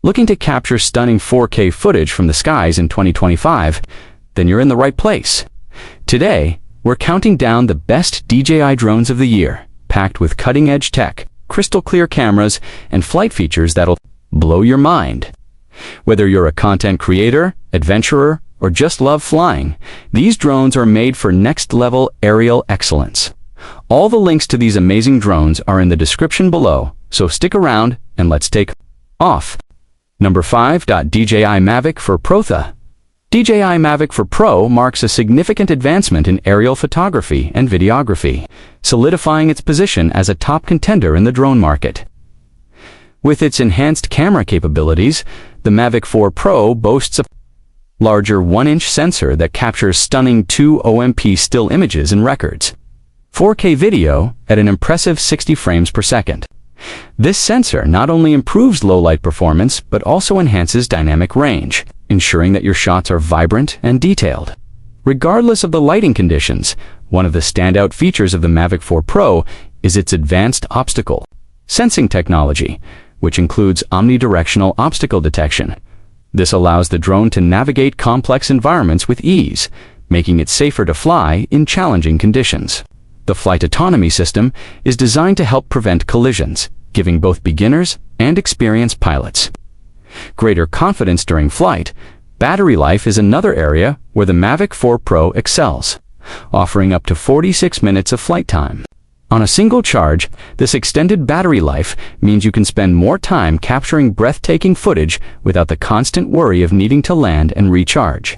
Looking to capture stunning 4K footage from the skies in 2025? Then you're in the right place. Today, we're counting down the best DJI drones of the year, packed with cutting-edge tech, crystal-clear cameras, and flight features that'll blow your mind. Whether you're a content creator, adventurer, or just love flying, these drones are made for next-level aerial excellence. All the links to these amazing drones are in the description below, so stick around and let's take off. Number 5. DJI Mavic 4 Pro. The DJI Mavic 4 Pro marks a significant advancement in aerial photography and videography, solidifying its position as a top contender in the drone market. With its enhanced camera capabilities, the Mavic 4 Pro boasts a larger 1-inch sensor that captures stunning 200p still images and records 4K video at an impressive 60 frames per second. This sensor not only improves low-light performance, but also enhances dynamic range, ensuring that your shots are vibrant and detailed. Regardless of the lighting conditions, one of the standout features of the Mavic 4 Pro is its advanced obstacle sensing technology, which includes omnidirectional obstacle detection. This allows the drone to navigate complex environments with ease, making it safer to fly in challenging conditions. The flight autonomy system is designed to help prevent collisions, giving both beginners and experienced pilots greater confidence during flight. Battery life is another area where the Mavic 4 Pro excels, offering up to 46 minutes of flight time. On a single charge, this extended battery life means you can spend more time capturing breathtaking footage without the constant worry of needing to land and recharge.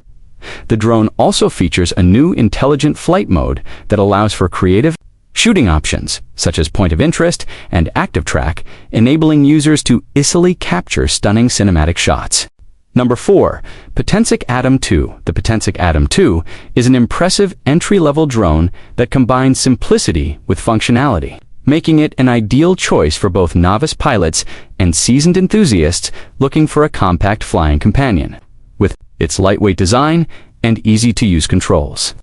The drone also features a new intelligent flight mode that allows for creative shooting options, such as point of interest and active track, enabling users to easily capture stunning cinematic shots. Number 4. Potensic Atom 2. The Potensic Atom 2 is an impressive entry-level drone that combines simplicity with functionality, making it an ideal choice for both novice pilots and seasoned enthusiasts looking for a compact flying companion. With its lightweight design and easy-to-use controls,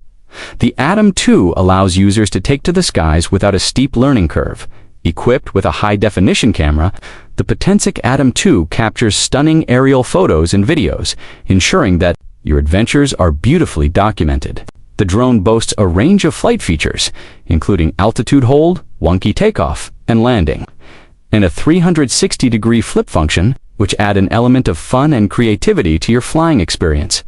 the Atom 2 allows users to take to the skies without a steep learning curve. Equipped with a high-definition camera, the Potensic Atom 2 captures stunning aerial photos and videos, ensuring that your adventures are beautifully documented. The drone boasts a range of flight features, including altitude hold, wonky takeoff and landing, and a 360-degree flip function, which add an element of fun and creativity to your flying experience.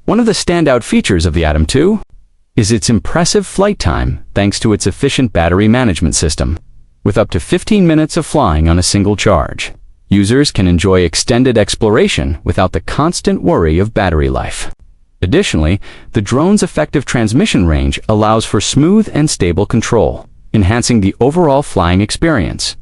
One of the standout features of the Atom 2 is its impressive flight time thanks to its efficient battery management system. With up to 15 minutes of flying on a single charge, users can enjoy extended exploration without the constant worry of battery life. Additionally, the drone's effective transmission range allows for smooth and stable control, enhancing the overall flying experience.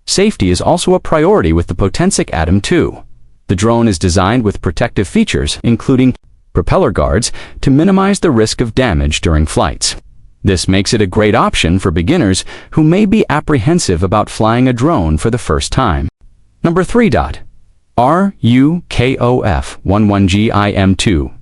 Safety is also a priority with the Potensic Atom 2. The drone is designed with protective features, including propeller guards, to minimize the risk of damage during flights. This makes it a great option for beginners who may be apprehensive about flying a drone for the first time. Number 3. RUKO F11GIM2.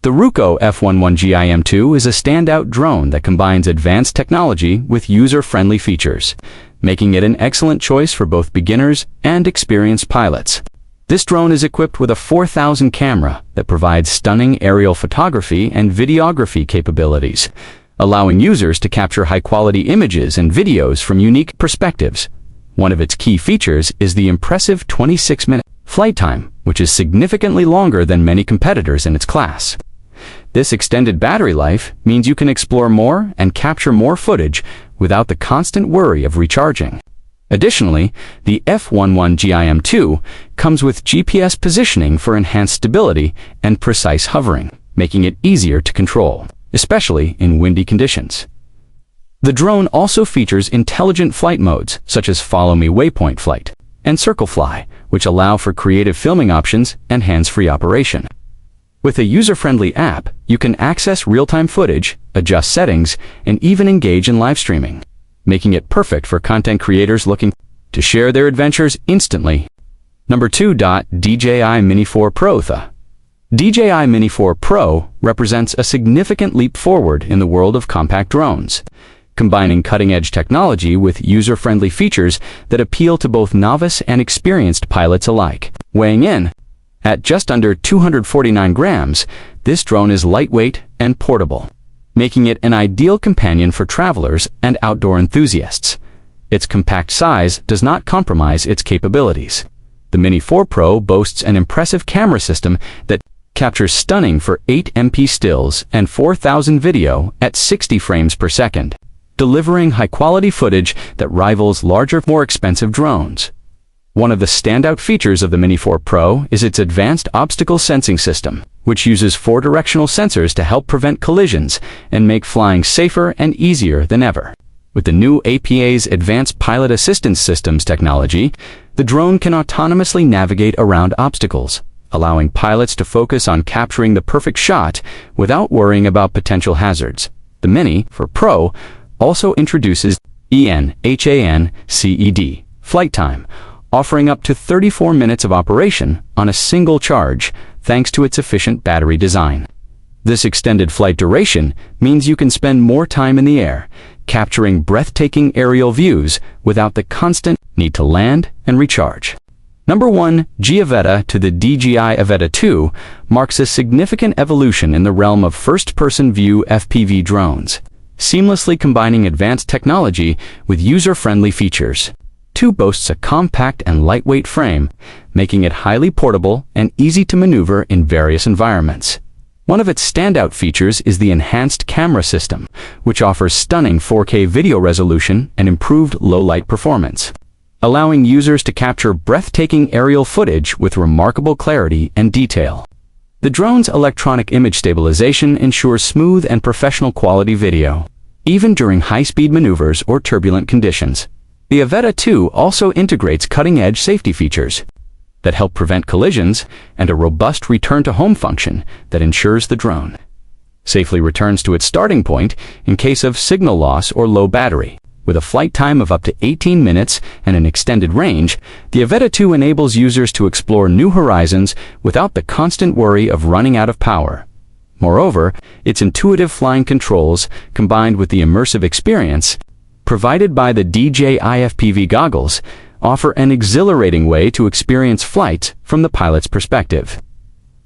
The RUKO F11GIM2 is a standout drone that combines advanced technology with user-friendly features, making it an excellent choice for both beginners and experienced pilots. This drone is equipped with a 4000 camera that provides stunning aerial photography and videography capabilities, allowing users to capture high-quality images and videos from unique perspectives. One of its key features is the impressive 26-minute flight time, which is significantly longer than many competitors in its class. This extended battery life means you can explore more and capture more footage without the constant worry of recharging. Additionally, the F11GIM2 comes with GPS positioning for enhanced stability and precise hovering, making it easier to control, especially in windy conditions. The drone also features intelligent flight modes such as Follow Me Waypoint Flight and Circle Fly, which allow for creative filming options and hands-free operation. With a user-friendly app, you can access real-time footage, adjust settings, and even engage in live streaming, making it perfect for content creators looking to share their adventures instantly. Number 2. DJI Mini 4 Pro. The DJI Mini 4 Pro represents a significant leap forward in the world of compact drones, combining cutting-edge technology with user-friendly features that appeal to both novice and experienced pilots alike. Weighing in at just under 249 grams, this drone is lightweight and portable, making it an ideal companion for travelers and outdoor enthusiasts. Its compact size does not compromise its capabilities. The Mini 4 Pro boasts an impressive camera system that captures stunning 8MP stills and 4000 video at 60 frames per second, delivering high-quality footage that rivals larger, more expensive drones. One of the standout features of the Mini 4 Pro is its advanced obstacle sensing system, which uses 4 directional sensors to help prevent collisions and make flying safer and easier than ever. With the new APA's Advanced Pilot Assistance Systems technology, the drone can autonomously navigate around obstacles, allowing pilots to focus on capturing the perfect shot without worrying about potential hazards. The Mini 4 Pro also introduces ENHANCED flight time, offering up to 34 minutes of operation on a single charge thanks to its efficient battery design. This extended flight duration means you can spend more time in the air, capturing breathtaking aerial views without the constant need to land and recharge. Number 1. Avetta to the DJI Avetta 2 marks a significant evolution in the realm of first-person view FPV drones, seamlessly combining advanced technology with user-friendly features. 2 boasts a compact and lightweight frame, making it highly portable and easy to maneuver in various environments. One of its standout features is the enhanced camera system, which offers stunning 4K video resolution and improved low-light performance, allowing users to capture breathtaking aerial footage with remarkable clarity and detail. The drone's electronic image stabilization ensures smooth and professional quality video, even during high-speed maneuvers or turbulent conditions. The Avetta 2 also integrates cutting-edge safety features that help prevent collisions and a robust return-to-home function that ensures the drone safely returns to its starting point in case of signal loss or low battery. With a flight time of up to 18 minutes and an extended range, the Avetta 2 enables users to explore new horizons without the constant worry of running out of power. Moreover, its intuitive flying controls, combined with the immersive experience provided by the DJI FPV goggles, offer an exhilarating way to experience flight from the pilot's perspective.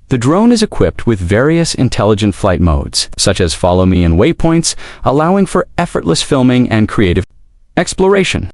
The drone is equipped with various intelligent flight modes, such as follow me and waypoints, allowing for effortless filming and creative exploration.